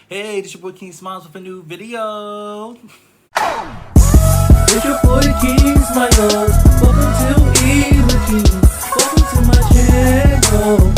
Hey, this your boy Keem Smiles with a new video. It's your boy Keem Smiles. Welcome to Eat with Keem. Welcome to my channel.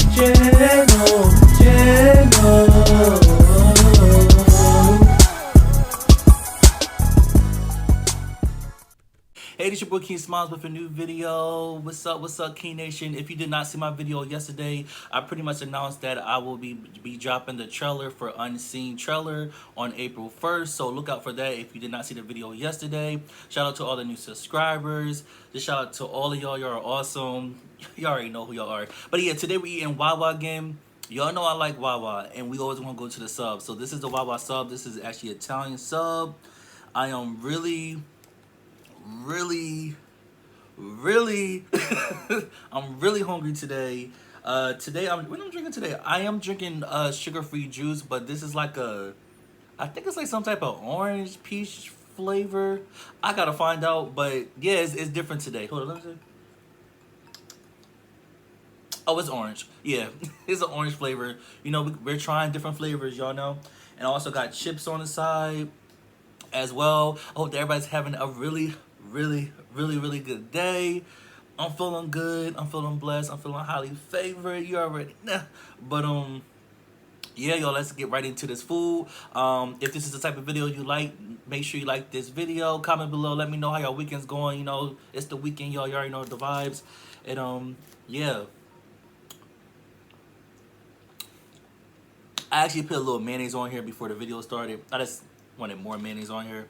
Hey, this your boy Keem Smiles with a new video. What's up, Key Nation? If you did not see my video yesterday, I pretty much announced that I will be dropping the trailer for Unseen Trailer on April 1st. So look out for that if you did not see the video yesterday. Shout out to all the new subscribers. Just shout out to all of y'all. Y'all are awesome. Y'all already know who y'all are. But yeah, today we're eating Wawa again. Y'all know I like Wawa, and we always want to go to the sub. So this is the Wawa sub. This is actually Italian sub. I am really I'm really hungry today. What I'm drinking today? I am drinking sugar-free juice, but this is like I think it's like some type of orange peach flavor. I gotta find out, but yeah, it's different today. Hold on, let me see. Oh, it's orange. Yeah, it's an orange flavor. You know, we're trying different flavors, y'all know. And I also got chips on the side as well. I hope that everybody's having a really good day. I'm feeling good. I'm feeling blessed. I'm feeling highly favored. You already know. But yeah, y'all, let's get right into this food. If this is the type of video you like, make sure you like this video. Comment below. Let me know how your weekend's going. You know, it's the weekend, y'all. You already know the vibes. And yeah. I actually put a little mayonnaise on here before the video started. I just wanted more mayonnaise on here,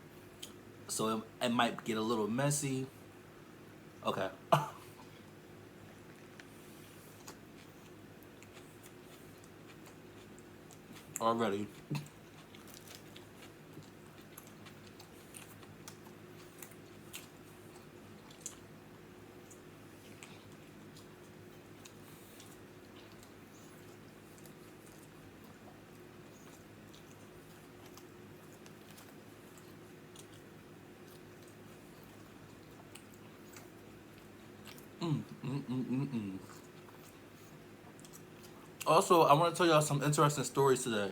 so it might get a little messy. Okay. Already. Also, I want to tell y'all some interesting stories today.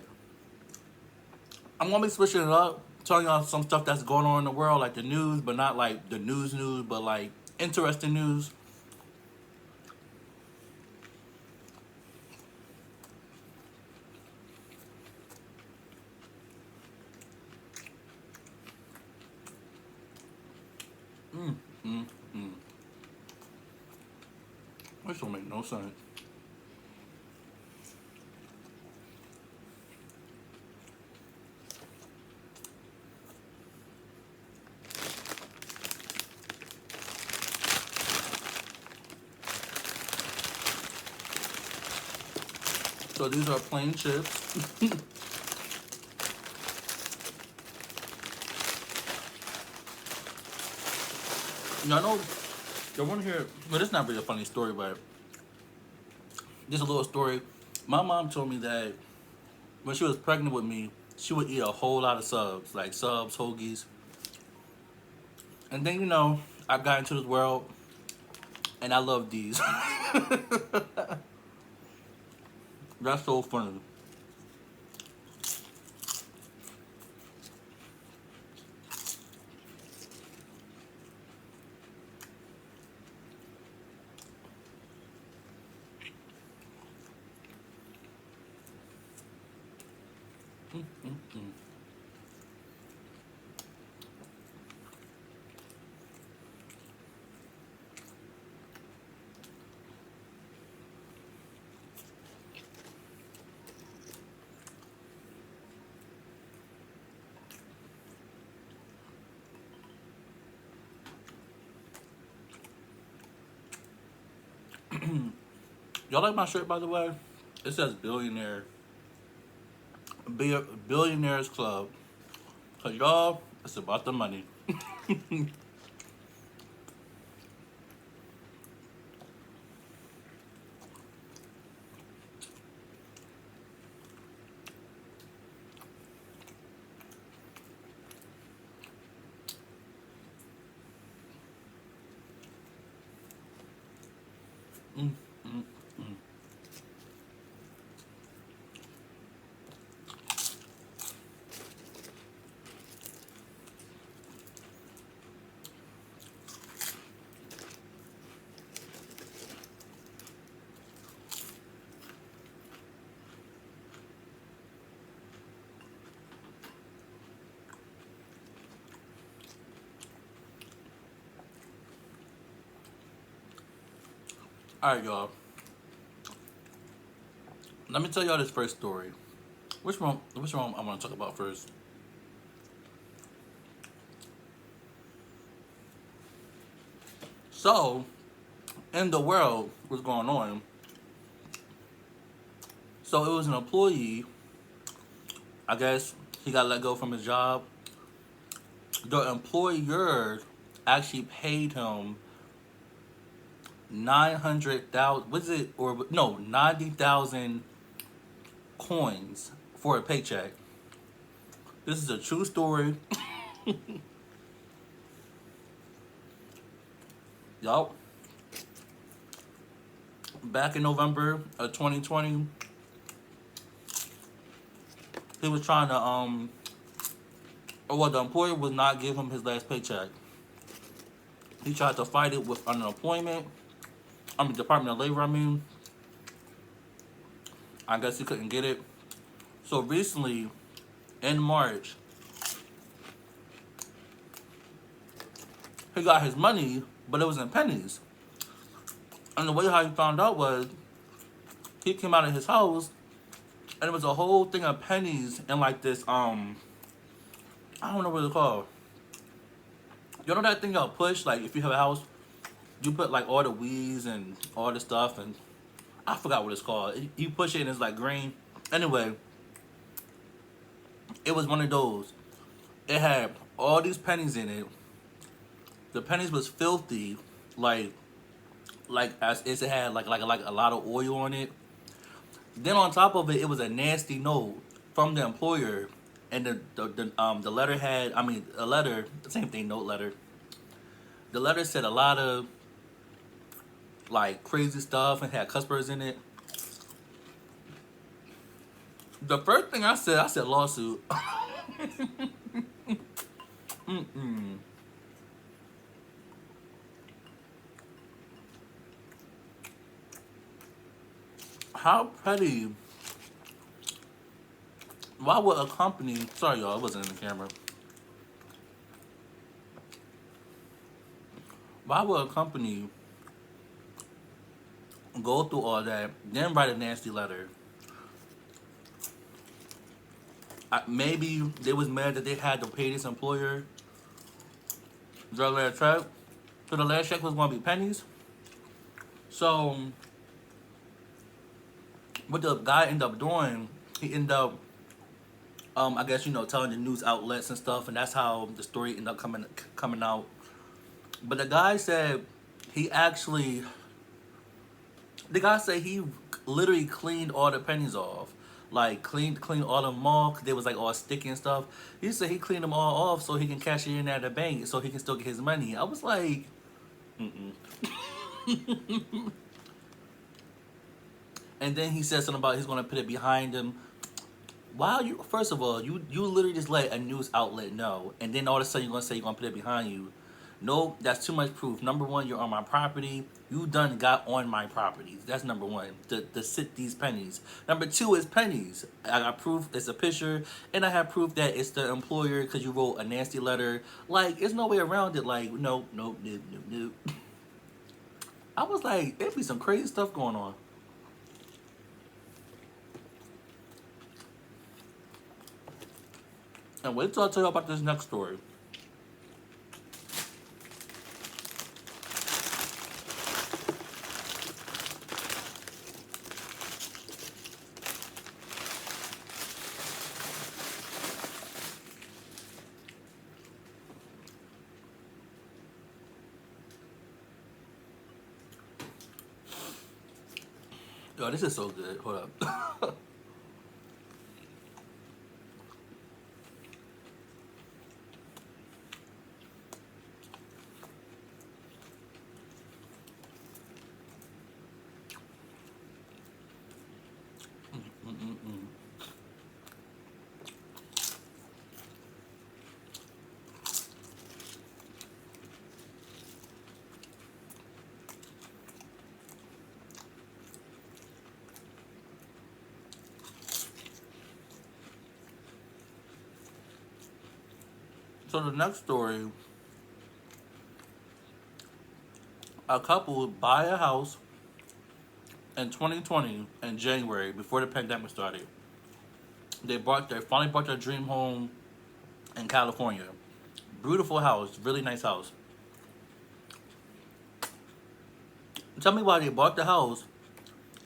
I'm gonna be switching it up, telling y'all some stuff that's going on in the world, like the news, but not like the news, but like interesting news. This don't make no sense. So these are plain chips. Y'all know, y'all want to hear, but it's not really a funny story, but just a little story. My mom told me that when she was pregnant with me, she would eat a whole lot of subs, like subs, hoagies. And then, you know, I got into this world, and I love these. That's so funny. Y'all like my shirt, by the way? It says Billionaires Club. Cause y'all, it's about the money. All right, y'all. Let me tell y'all this first story. Which one? Which one I want to talk about first? So, in the world, what's going on? So it was an employee. I guess he got let go from his job. The employer actually paid him 900,000. Was it or no 90,000 coins for a paycheck? This is a true story. Yup. Back in November of 2020, he was trying to or well, the employer would not give him his last paycheck. He tried to fight it with unemployment. Department of Labor. I guess he couldn't get it. So recently, in March, he got his money, but it was in pennies. And the way how he found out was he came out of his house and it was a whole thing of pennies and like this I don't know what it's called. You know that thing y'all push, like if you have a house, you put like all the weeds and all the stuff, and I forgot what it's called. You push it and it's like green. Anyway, it was one of those. It had all these pennies in it. The pennies was filthy, like as it had like a lot of oil on it. Then on top of it, it was a nasty note from the employer, and the letter had a letter, same thing, note letter. The letter said a lot of like crazy stuff and had cuss words in it. The first thing I said lawsuit. Mm-mm. How petty. Why would a company, sorry y'all, it wasn't in the camera. Why would a company go through all that, then write a nasty letter? Maybe they was mad that they had to pay this employer their last check. So the last check was going to be pennies. So what the guy ended up doing, he ended up, I guess telling the news outlets and stuff, and that's how the story ended up coming out. But the guy said he actually, the guy said he literally cleaned all the pennies off. Like cleaned all of them off 'cause they was like all sticky and stuff. He said he cleaned them all off so he can cash it in at the bank so he can still get his money. I was like, mm-mm. And then he said something about he's gonna put it behind him. Wow, you first of all, you literally just let a news outlet know, and then all of a sudden you're gonna say you're gonna put it behind you. No, that's too much proof. Number one, you're on my property. You done got on my property. That's number one. To sit these pennies. Number two is pennies. I got proof. It's a picture, and I have proof that it's the employer because you wrote a nasty letter. Like, there's no way around it. Like, no. I was like, there be some crazy stuff going on. And wait till I tell you about this next story. Yo, this is so good. Hold up. Mm-mm-mm. So the next story, a couple buy a house in 2020 in January before the pandemic started. They finally bought their dream home in California. Beautiful house, really nice house. Tell me why they bought the house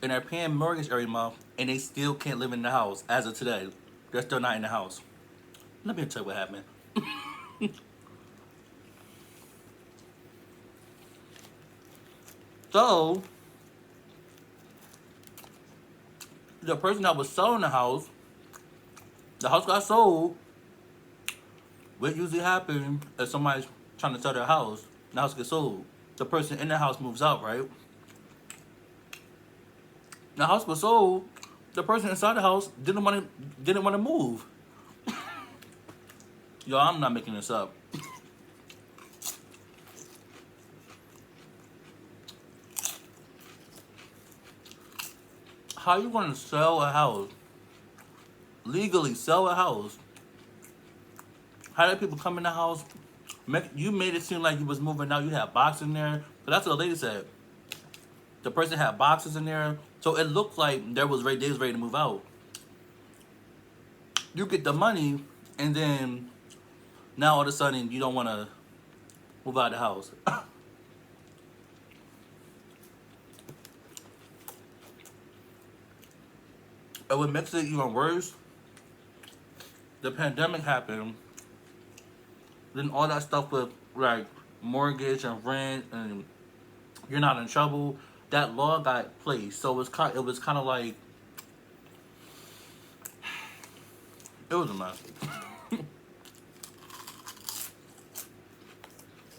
and they're paying mortgage every month and they still can't live in the house as of today. They're still not in the house. Let me tell you what happened. So, the person that was selling the house got sold. What usually happens if somebody's trying to sell their house, the house gets sold. The person in the house moves out, right? The house was sold. The person inside the house didn't want to move. Yo, I'm not making this up. How you gonna sell a house? Legally sell a house? How did people come in the house? You made it seem like you was moving out. You had boxes in there. But that's what the lady said. The person had boxes in there. So it looked like they was ready to move out. You get the money, and then now all of a sudden you don't want to move out of the house. And what makes it even worse, the pandemic happened. Then all that stuff with like mortgage and rent and you're not in trouble. That law got placed, so it was kind of like it was a mess.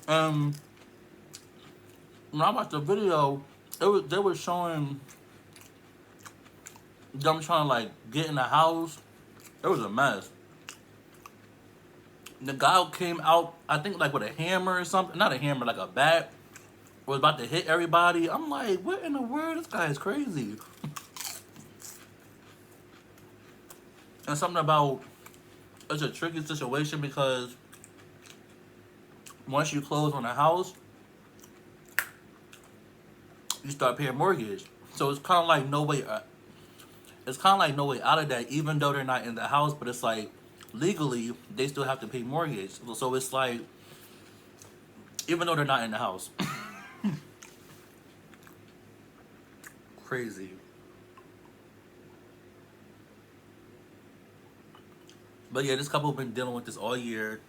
And when I watched the video, they were showing them trying to like get in the house. It was a mess. The guy came out, I think like with a hammer or something. Not a hammer, like a bat. Was about to hit everybody. I'm like, what in the world? This guy is crazy. And something about it's a tricky situation because once you close on a house, you start paying mortgage. So it's kind of like no way. It's kind of like no way out of that, even though they're not in the house. But it's like legally they still have to pay mortgage. So it's like even though they're not in the house. Crazy. But yeah, this couple have been dealing with this all year.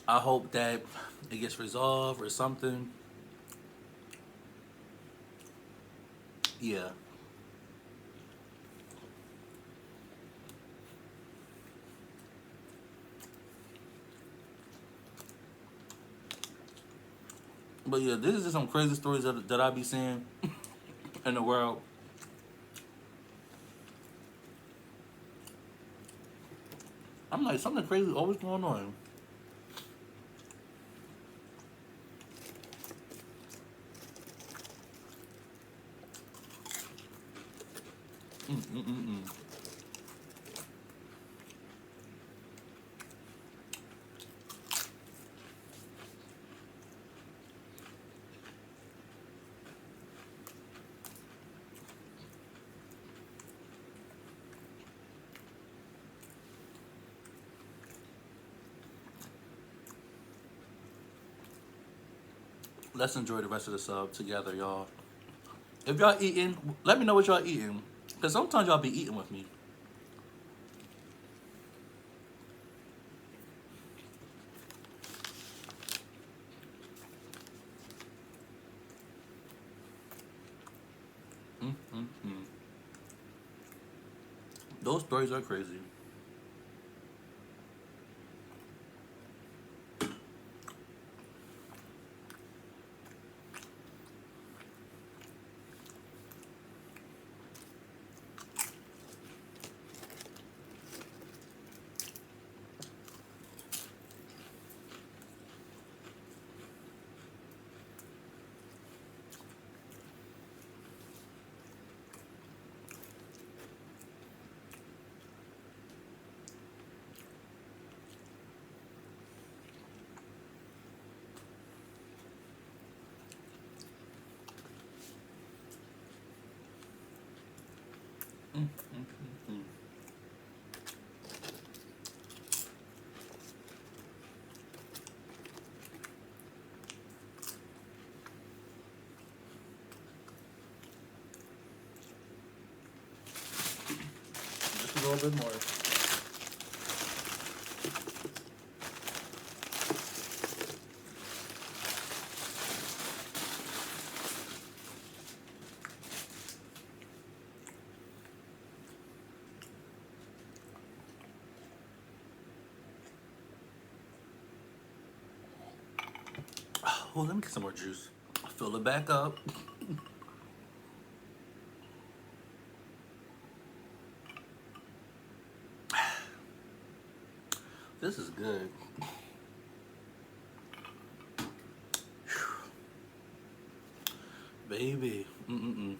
I hope that it gets resolved or something. Yeah. But yeah, this is just some crazy stories that I be seeing in the world. I'm like, something crazy always going on. Let's enjoy the rest of the sub together, y'all. If y'all eating, let me know what y'all eating. Because sometimes y'all be eating with me. Those stories are crazy. bit more. Oh, let me get some more juice. Fill it back up. This is good. Baby. Mm-mm-mm.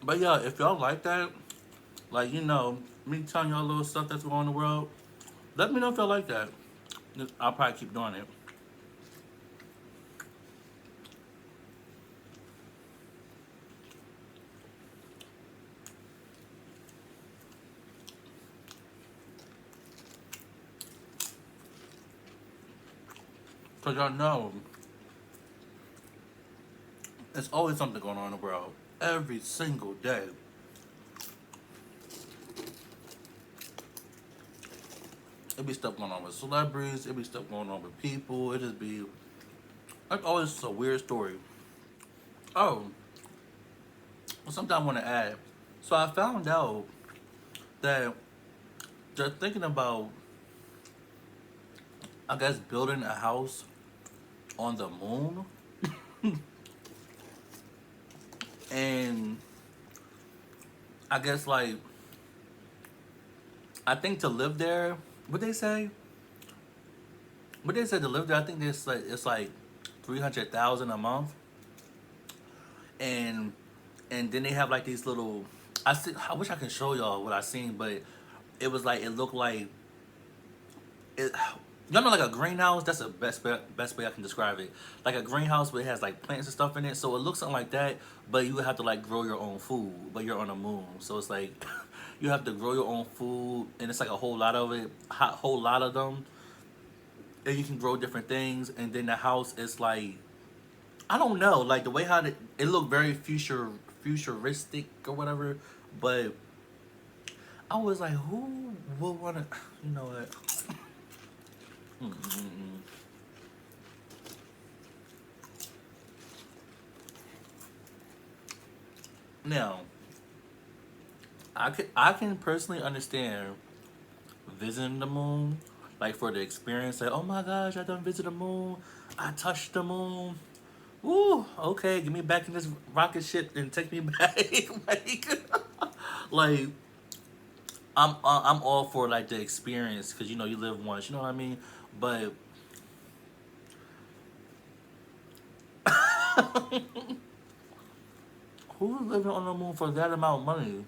But yeah, if y'all like that, like, you know, me telling y'all little stuff that's going on in the world, let me know if y'all like that. I'll probably keep doing it. Because y'all know, there's always something going on in the world. Every single day. It be stuff going on with celebrities. It be stuff going on with people. It just be, like, always a weird story. Oh, something I want to add. So I found out that they're thinking about, I guess, building a house on the moon. And I guess, like, I think to live there, what they say? What they said to live there, I think it's like 300,000 a month. And then they have like these little, I wish I could show y'all what I seen, but it was like, it looked like it, y'all know, like a greenhouse. That's the best way I can describe it. Like a greenhouse, but it has like plants and stuff in it. So it looks something like that, but you would have to like grow your own food. But you're on the moon, so it's like you have to grow your own food, and it's like a whole lot of it, whole lot of them. And you can grow different things, and then the house is like, I don't know, like the way how it looked very futuristic or whatever, but I was like, who would wanna, you know what? Mm-mm-mm. Now, I can personally understand visiting the moon, like for the experience. Like, oh my gosh, I done visited the moon. I touched the moon. Ooh, okay, get me back in this rocket ship and take me back. like I'm all for like the experience because you know you live once. You know what I mean? But who's living on the moon for that amount of money?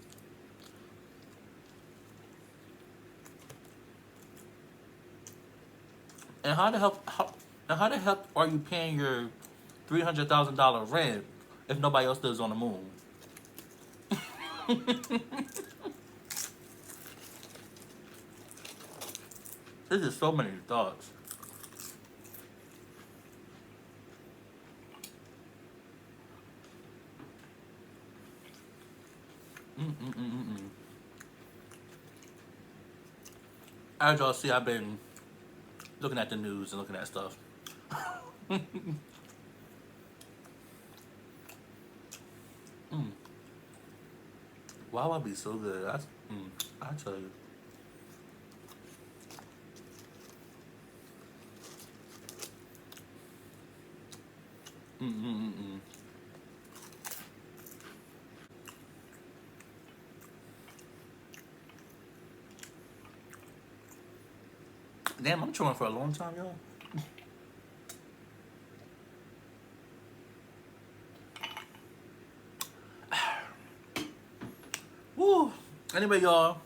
And how the hell are you paying your $300,000 rent if nobody else lives on the moon? This is so many thoughts. Mm-mm-mm-mm. As y'all see, I've been looking at the news and looking at stuff. Mm. Wawa be so good. I tell you. Mm-mm-mm-mm. Damn, I'm chewing for a long time, y'all. Woo. Anyway, y'all,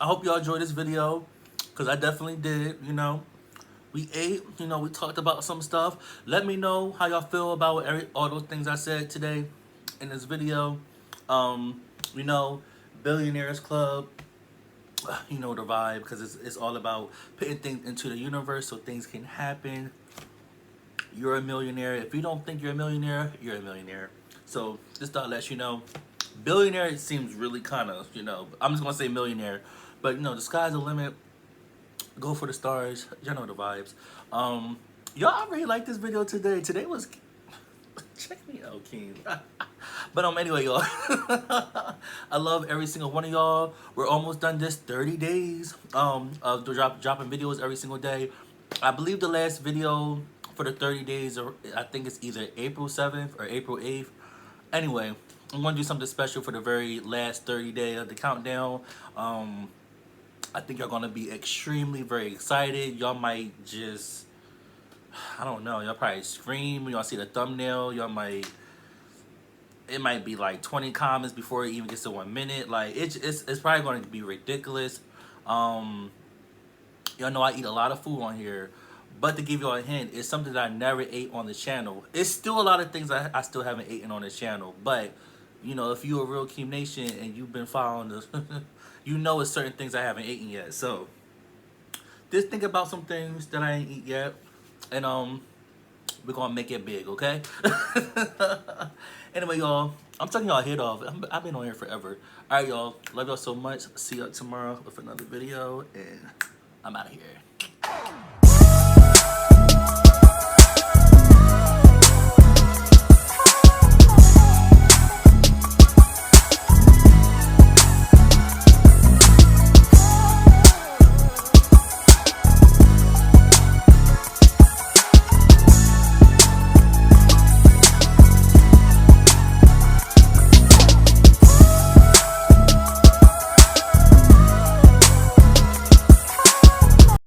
I hope y'all enjoyed this video, because I definitely did, you know. We ate, you know, we talked about some stuff. Let me know how y'all feel about all those things I said today in this video. You know, Billionaires Club. You know the vibe, because it's all about putting things into the universe so things can happen. You're a millionaire. If you don't think you're a millionaire, you're a millionaire. So just thought I'd let you know. Billionaire, it seems really kind of, I'm just gonna say millionaire, but the sky's the limit. Go for the stars. Y'all know the vibes. Y'all, I really like this video today. Today was check me out, Keem. But anyway, y'all, I love every single one of y'all. We're almost done this 30 days of dropping videos every single day. I believe the last video for the 30 days, or I think it's either April 7th or April 8th. Anyway, I'm gonna do something special for the very last 30 day of the countdown. I think y'all gonna be extremely very excited. Y'all might just, I don't know, y'all probably scream when y'all see the thumbnail. It might be like 20 comments before it even gets to 1 minute. Like it's probably going to be ridiculous. Y'all know I eat a lot of food on here, but to give y'all a hint, it's something that I never ate on the channel. It's still a lot of things I still haven't eaten on the channel, but if you're a real Keem Nation and you've been following this, it's certain things I haven't eaten yet. So just think about some things that I ain't eat yet, and we're gonna make it big, okay? Anyway, y'all, I'm taking y'all head off. I've been on here forever. All right, y'all. Love y'all so much. See y'all tomorrow with another video, and I'm out of here.